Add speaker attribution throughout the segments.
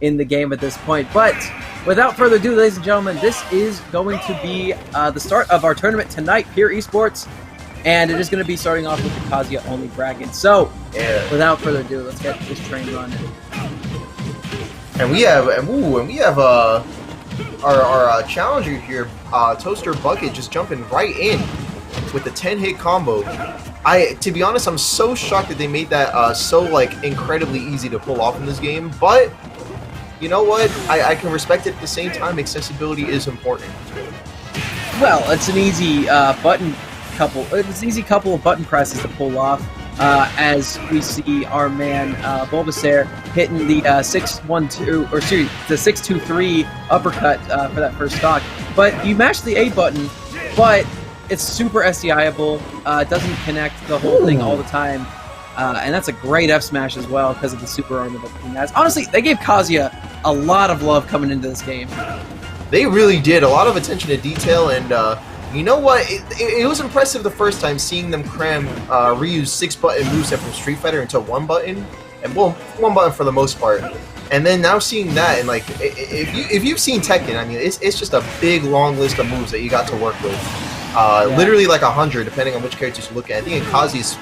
Speaker 1: in the game at this point. But without further ado, ladies and gentlemen, this is going to be the start of our tournament tonight, Pure Esports, and it is going to be starting off with the Kazuya only bracket. So, without further ado, let's get this train running.
Speaker 2: And we have our challenger here, ToasterBucket, just jumping right in with the 10-hit combo. To be honest, I'm so shocked that they made that so like incredibly easy to pull off in this game. But you know what? I can respect it at the same time. Accessibility is important.
Speaker 1: Well, it's an easy It's an easy couple of button presses to pull off. As we see our man Bulbasir hitting the 6-1-2 or excuse me, the 6-2-3 uppercut for that first stock. But you mash the A button, but it's super SDI-able. It doesn't connect the whole thing all the time, and that's a great F smash as well because of the super armor that he has. Honestly, they gave Kazuya a lot of love coming into this game.
Speaker 2: They really did. A lot of attention to detail, and you know what? It was impressive the first time seeing them cram reuse 6-button moveset from Street Fighter into 1 button, and well, 1 button for the most part. And then now seeing that, and like if you've seen Tekken, I mean, it's just a big long list of moves that you got to work with. Literally like 100, depending on which characters you look at. I think in Kazuya's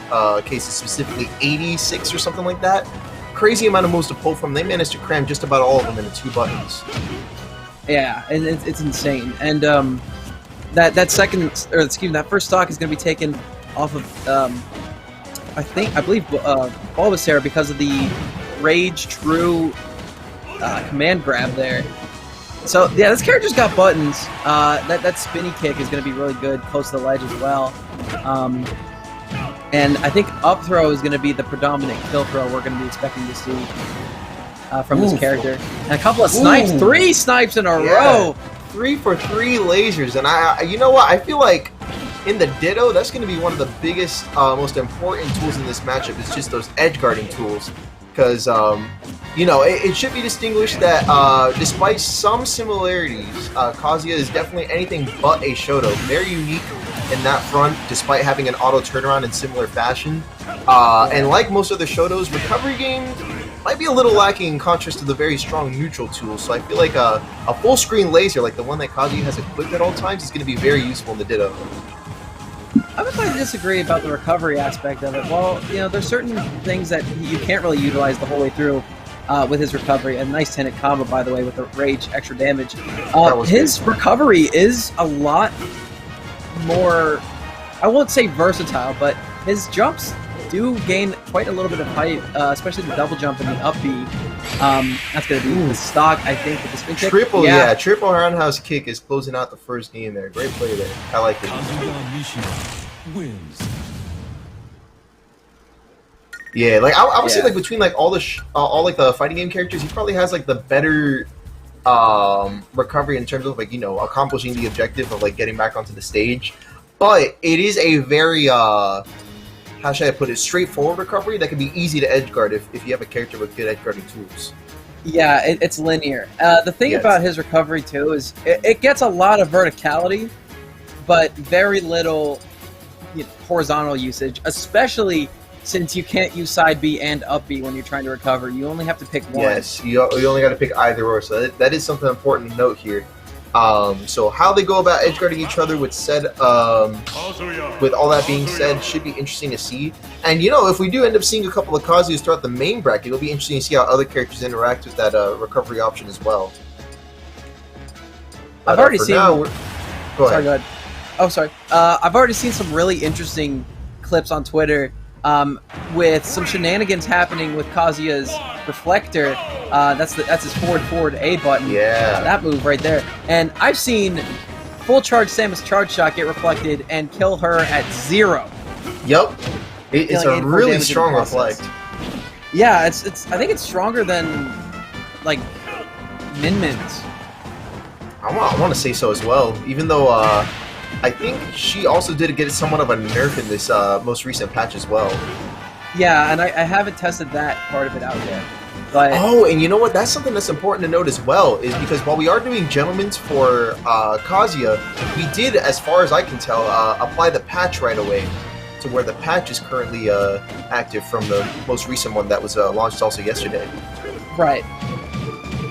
Speaker 2: case, it's specifically 86 or something like that. Crazy amount of moves to pull from. They managed to cram just about all of them into 2 buttons.
Speaker 1: Yeah, and it's insane. And that first stock is going to be taken off of I believe Bulbasir because of the Rage True command grab there. So yeah, this character's got buttons. That spinny kick is going to be really good close to the ledge as well. And I think up throw is going to be the predominant kill throw we're going to be expecting to see from this character. And a couple of snipes, 3 snipes in a row.
Speaker 2: 3 for 3 lasers, and you know what? I feel like in the Ditto, that's going to be one of the biggest, most important tools in this matchup. Is just those edge guarding tools, because you know it should be distinguished that despite some similarities, Kazuya is definitely anything but a Shoto. Very unique in that front, despite having an auto turnaround in similar fashion. And like most other Shotos, recovery game might be a little lacking in contrast to the very strong neutral tools. So I feel like a full screen laser like the one that Kazuya has equipped at all times is going to be very useful in the Ditto.
Speaker 1: I would like to disagree about the recovery aspect of it. Well, you know, there's certain things that you can't really utilize the whole way through with his recovery. A nice 10-hit combo, by the way, with the Rage extra damage. His recovery is a lot more, I won't say versatile, but his jumps do gain quite a little bit of height, especially the double jump and the up B. That's going to be the stock, I think, with the spin kick.
Speaker 2: Triple roundhouse kick is closing out the first game there. Great play there. I like it.
Speaker 3: Wins.
Speaker 2: Yeah, like I would say, like between like all like the fighting game characters, he probably has like the better recovery in terms of like, you know, accomplishing the objective of like getting back onto the stage. But it is a very how should I put it, straightforward recovery that can be easy to edge guard if you have a character with good edge guarding tools.
Speaker 1: Yeah, it's linear. The thing about his recovery too is it gets a lot of verticality, but very little horizontal usage, especially since you can't use side B and up B when you're trying to recover. You only have to pick one.
Speaker 2: Yes, you only got to pick either or, so that is something important to note here. So how they go about edge guarding each other with all that being said, should be interesting to see. And you know, if we do end up seeing a couple of Kazuyas throughout the main bracket, it'll be interesting to see how other characters interact with that recovery option as well.
Speaker 1: I've already seen.
Speaker 2: Go ahead.
Speaker 1: Sorry, go ahead. Oh, sorry. I've already seen some really interesting clips on Twitter with some shenanigans happening with Kazuya's reflector. That's his forward A button.
Speaker 2: Yeah.
Speaker 1: That move right there. And I've seen full charge Samus charge shot get reflected and kill her at 0.
Speaker 2: Yep. It's a really strong reflect.
Speaker 1: Yeah, I think it's stronger than like Min Min's.
Speaker 2: I want to say so as well, even though I think she also did get somewhat of a nerf in this most recent patch as well.
Speaker 1: Yeah, and I haven't tested that part of it out yet. But
Speaker 2: oh, and you know what? That's something that's important to note as well, is because while we are doing Gentlemen's for Kazuya, we did, as far as I can tell, apply the patch right away to where the patch is currently active from the most recent one that was launched also yesterday.
Speaker 1: Right.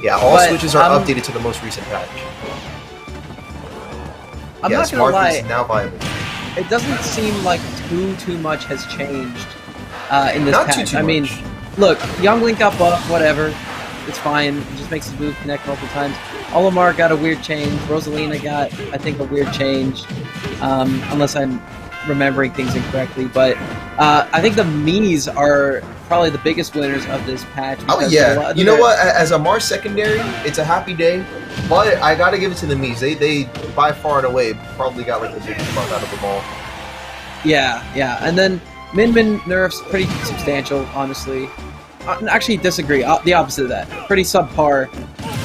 Speaker 2: Yeah, all
Speaker 1: But,
Speaker 2: switches are updated to the most recent patch.
Speaker 1: I'm
Speaker 2: Yes,
Speaker 1: not gonna lie.
Speaker 2: is now viable.
Speaker 1: It doesn't seem like too much has changed in this
Speaker 2: Not
Speaker 1: patch.
Speaker 2: too
Speaker 1: I mean,
Speaker 2: much.
Speaker 1: look, Young Link got buffed, whatever. It's fine. It just makes his move connect multiple times. Olimar got a weird change. Rosalina got, I think, a weird change. Unless I'm remembering things incorrectly. But I think the Miis are probably the biggest winners of this patch.
Speaker 2: Oh yeah, you know what? As a Mars secondary, it's a happy day. But I gotta give it to the Miis. They by far and away probably got like the biggest buff out of them all.
Speaker 1: Yeah, yeah. And then Min nerfs pretty substantial, honestly. Actually, disagree. The opposite of that. Pretty subpar.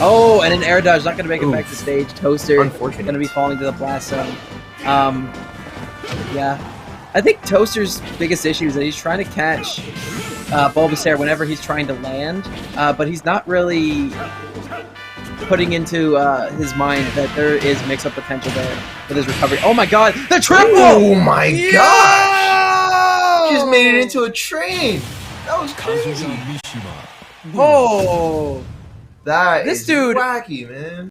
Speaker 1: Oh, and an air dodge. Not going to make it back to stage. Toaster
Speaker 2: Unfortunate.
Speaker 1: going to be falling to the blast zone. Yeah. I think Toaster's biggest issue is that he's trying to catch Bulbasir whenever he's trying to land, but he's not really putting into his mind that there is mix-up potential there with his recovery. Oh my god, the triple!
Speaker 2: Oh my gosh! Just made it into a train! That was crazy!
Speaker 1: Oh!
Speaker 2: That
Speaker 1: This
Speaker 2: is
Speaker 1: dude
Speaker 2: wacky, man.